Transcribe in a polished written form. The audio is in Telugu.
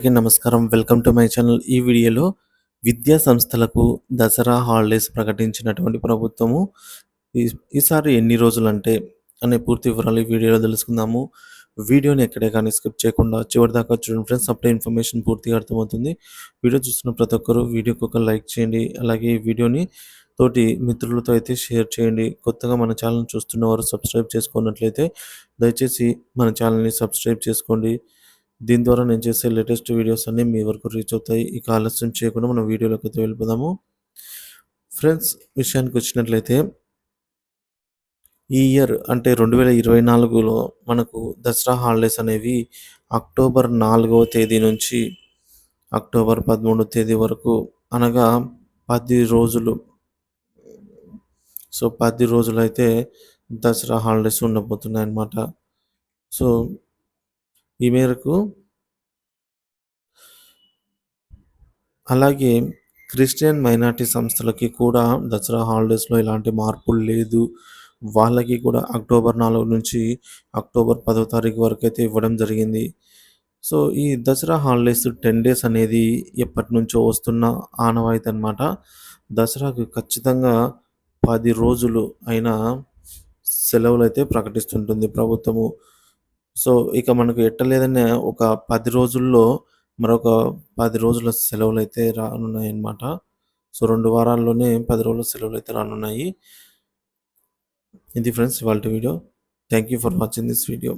అందరికీ నమస్కారం. Welcome to my channel. ఈ వీడియోలో విద్యా సంస్థలకు దసరా హాలిడేస్ ప్రకటించినటువంటి ప్రభుత్వము ఈ ఈసారి ఎన్ని రోజులంటే అనే పూర్తి వివరాలు ఈ వీడియోలో తెలుసుకుందాము. వీడియోని ఎక్కడే కానీ స్కిప్ చేయకుండా చివరిదాకా చూడండి ఫ్రెండ్స్. అప్పుడే ఇన్ఫర్మేషన్ పూర్తిగా అర్థమవుతుంది. వీడియో చూస్తున్న ప్రతి ఒక్కరు వీడియోకి ఒక లైక్ చేయండి. అలాగే ఈ వీడియోని తోటి మిత్రులతో అయితే షేర్ చేయండి. కొత్తగా మన ఛానల్ చూస్తున్నవారు సబ్స్క్రైబ్ చేసుకున్నట్లయితే దయచేసి మన ఛానల్ని సబ్స్క్రైబ్ చేసుకోండి. దీని ద్వారా నేను చేసే లేటెస్ట్ వీడియోస్ అన్నీ మీ వరకు రీచ్ అవుతాయి. ఇక ఆలస్యం చేయకుండా మనం వీడియోలోకి అయితే వెళ్ళిపోదాము. ఫ్రెండ్స్, విషయానికి వచ్చినట్లయితే ఈ ఇయర్ అంటే 2024లో మనకు దసరా హాలిడేస్ అనేవి అక్టోబర్ 4వ తేదీ నుంచి అక్టోబర్ 13వ తేదీ వరకు, అనగా 10 రోజులు. 10 రోజులైతే దసరా హాలిడేస్ ఉండబోతున్నాయన్నమాట. సో ఈ మేరకు అలాగే క్రిస్టియన్ మైనారిటీ సంస్థలకి కూడా దసరా హాలిడేస్లో ఎలాంటి మార్పులు లేదు. వాళ్ళకి కూడా అక్టోబర్ 4 నుంచి అక్టోబర్ 10వ తారీఖు వరకు అయితే ఇవ్వడం జరిగింది. సో ఈ దసరా హాలిడేస్ 10 డేస్ అనేది ఎప్పటి నుంచో వస్తున్న ఆనవాయితీ అనమాట. దసరాకు ఖచ్చితంగా 10 రోజులు అయినా సెలవులైతే ప్రకటిస్తుంటుంది ప్రభుత్వము. సో ఇక మనకు ఎట్టలేదన్నా ఒక 10 రోజుల్లో మరొక 10 రోజుల సెలవులైతే రానున్నాయన్నమాట. సో 2 వారాల్లోనే 10 రోజుల సెలవులైతే రానున్నాయి. ఇది ఫ్రెండ్స్ ఇవాల్టి video. Thank you for watching this video.